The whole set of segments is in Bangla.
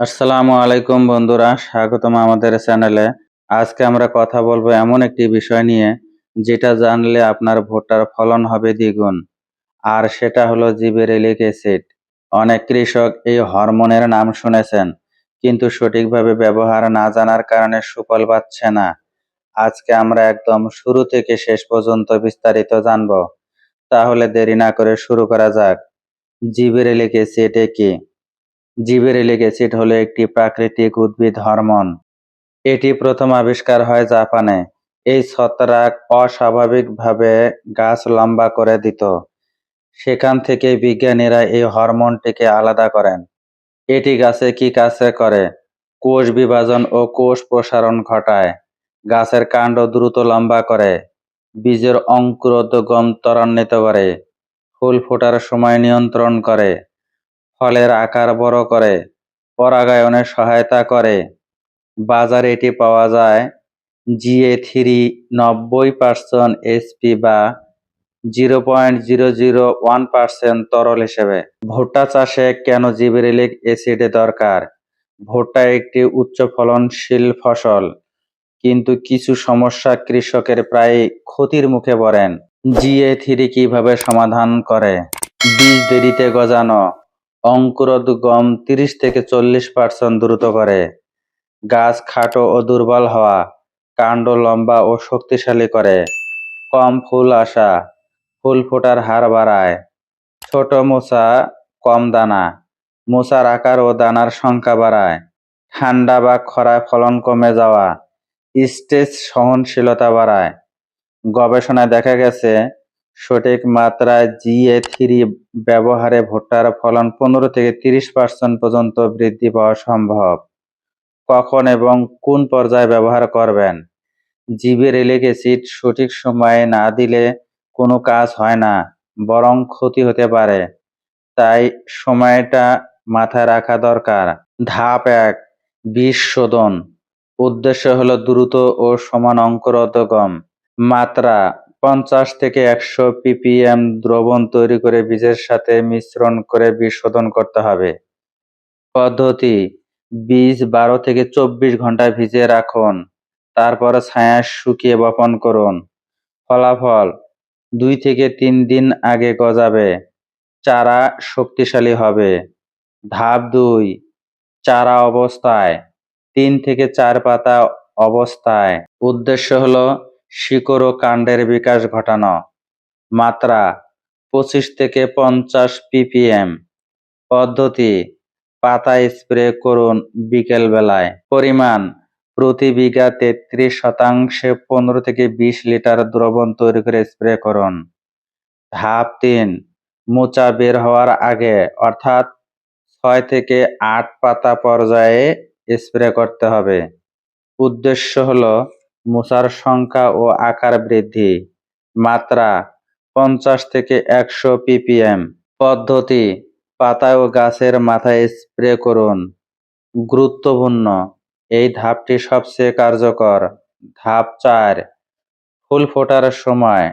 আসসালামু আলাইকুম বন্ধুরা, স্বাগতম আমাদের চ্যানেলে। আজকে আমরা কথা বলবো এমন একটি বিষয় নিয়ে যেটা জানলে আপনার ভুট্টার ফলন হবে দ্বিগুণ। আর সেটা হলো জিবেরেলিক অ্যাসিড। অনেক কৃষক এই হরমোনের নাম শুনেছেন, কিন্তু সঠিকভাবে ব্যবহার না জানার কারণে সুফল পাচ্ছে না। আজকে আমরা একদম শুরু থেকে শেষ পর্যন্ত বিস্তারিত জানবো। তাহলে দেরি না করে শুরু করা যাক। জিবেরেলিক অ্যাসিড কি? জিবেরেলিক অ্যাসিড হলো একটি প্রাকৃতিক উদ্ভিদ হরমোন। এটি প্রথম আবিষ্কার হয় জাপানে। এই ছত্রাক অস্বাভাবিকভাবে গাছ লম্বা করে দিত। সেখান থেকে বিজ্ঞানীরা এই হরমোনটিকে আলাদা করেন। এটি গাছে কি কাজ করে? কোষ বিভাজন ও কোষ প্রসারণ ঘটায়, গাছের কাণ্ড দ্রুত লম্বা করে, বীজের অঙ্কুরোদ্গম ত্বরান্বিত করে, ফুল ফোটার সময় নিয়ন্ত্রণ করে, ফলের আকার বড় করে, পরাগায়নে সহায়তা করে। বাজারে এটি পাওয়া যায় GA3 90% এসপি বা 0.001% তরল হিসেবে। ভুট্টা চাষে কেন জিবেরেলিক অ্যাসিড দরকার? ভুট্টা একটি উচ্চ ফলনশীল ফসল, কিন্তু কিছু সমস্যা কৃষকের প্রায় ক্ষতির মুখে পড়েন। GA3 কিভাবে সমাধান করে? বীজ দেরিতে গজানো, অঙ্কুরোদ্গম 30 থেকে 40% দ্রুত করে, গাছ খাটো ও দুর্বল হওয়া, কাণ্ড লম্বা ও শক্তিশালী করে, কম ফুল আসা, ফুল ফোটার হার বাড়ায়, ছোট মোচা, কম দানা, মোচার আকার ও দানার সংখ্যা বাড়ায়, ঠান্ডা বা খরায় ফলন কমে যাওয়া, স্ট্রেস সহনশীলতা বাড়ায়। গবেষণায় দেখা গেছে সঠিক মাত্রায় GA3 ব্যবহারে ভুট্টার ফলন 15 থেকে 30% পর্যন্ত বৃদ্ধি পাওয়া সম্ভব। কখন এবং কোন পর্যায়ে ব্যবহার করবেন? জিবেরেলিক অ্যাসিড সঠিক সময়ে না দিলে কোনো কাজ হয় না, বরং ক্ষতি হতে পারে। তাই সময়টা মাথায় রাখা দরকার। ধাপ 1, বীজ শোধন। উদ্দেশ্য হলো দ্রুত ও সমান অঙ্কুরোদ্গম। মাত্রা 50 থেকে 100 ppm দ্রবণ তৈরি করে বীজের সাথে মিশ্রণ করে বীজ শোধন করতে হবে। পদ্ধতি: বীজ 12 থেকে 24 ঘন্টা ভিজিয়ে রাখুন, তারপর ছায়ায় শুকিয়ে বপন করুন। ফলাফল: 2 থেকে 3 দিন আগে গজাবে, চারা শক্তিশালী হবে। ধাপ 2, চারা অবস্থায়। 3 থেকে 4 পাতা অবস্থায়। উদ্দেশ্য হলো শিকড় ও কাণ্ডের বিকাশ ঘটানো। মাত্রা: 25 থেকে 50 ppm। পদ্ধতি: পাতায় স্প্রে করুন বিকেল বেলায়। পরিমাণ: প্রতি বিঘা 33 শতাংশে 15 থেকে 20 লিটার দ্রবণ তৈরি করে স্প্রে করুন। ধাপ 3, মোচা বের হওয়ার আগে, অর্থাৎ 6 থেকে 8 পাতা পর্যায়ে স্প্রে করতে হবে। উদ্দেশ্য হলো মোচার সংখ্যা ও আকার বৃদ্ধি। মাত্রা: 50 থেকে 100 ppm। পদ্ধতি: পাতায় ও গাছের মাথায় স্প্রে করুন। গুরুত্বপূর্ণ: এই ধাপটি সবচেয়ে কার্যকর। ধাপ 4, ফুল ফোটার সময়।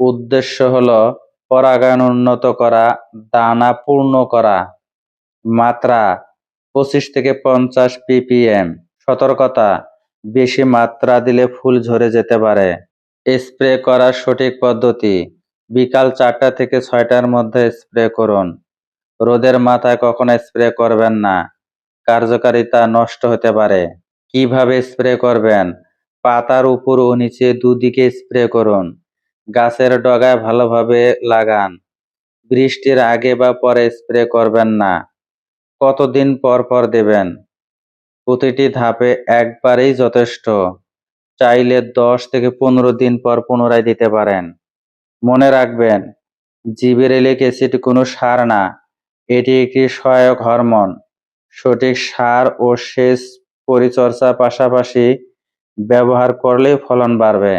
উদ্দেশ্য হলো পরাগায়ন উন্নত করা, দানা পূর্ণ করা। মাত্রা: 25 থেকে 50 ppm। সতর্কতা: বেশি মাত্রা দিলে ফুল ঝরে যেতে পারে। স্প্রে করার সঠিক পদ্ধতি: বিকাল 4টা থেকে 6টার মধ্যে স্প্রে করুন। রোদের মাথায় কখনো স্প্রে করবেন না, কার্যকারিতা নষ্ট হতে পারে। কিভাবে স্প্রে করবেন? পাতার উপর ও নিচে দুদিকে স্প্রে করুন। গাছের ডগায় ভালোভাবে লাগান। বৃষ্টির আগে বা পরে স্প্রে করবেন না। কতদিন পর পর দেবেন? প্রতিটি ধাপে একবারেই যথেষ্ট। চাইলে 10 থেকে 15 দিন পর পুনরায় দিতে পারেন। মনে রাখবেন, জিবেরেলিক অ্যাসিড কোনো সার না, এটি একটি সহায়ক হরমোন। সঠিক সার ও সেচ পরিচর্যার পাশাপাশি ব্যবহার করলেই ফলন বাড়বে।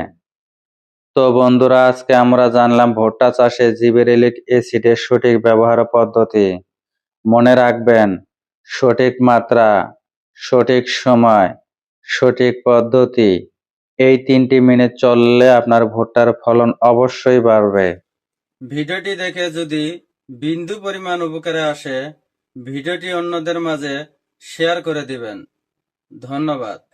তো বন্ধুরা, আজকে আমরা জানলাম ভুট্টা চাষে জিবেরেলিক অ্যাসিডের সঠিক ব্যবহার পদ্ধতি। মনে রাখবেন, সঠিক মাত্রা, সঠিক সময়, সঠিক পদ্ধতি, এই 3টি মেনে চললে আপনার ভুট্টার ফলন অবশ্যই বাড়বে। ভিডিওটি দেখে যদি বিন্দু পরিমাণ উপকারে আসে, ভিডিওটি অন্যদের মাঝে শেয়ার করে দিবেন। ধন্যবাদ।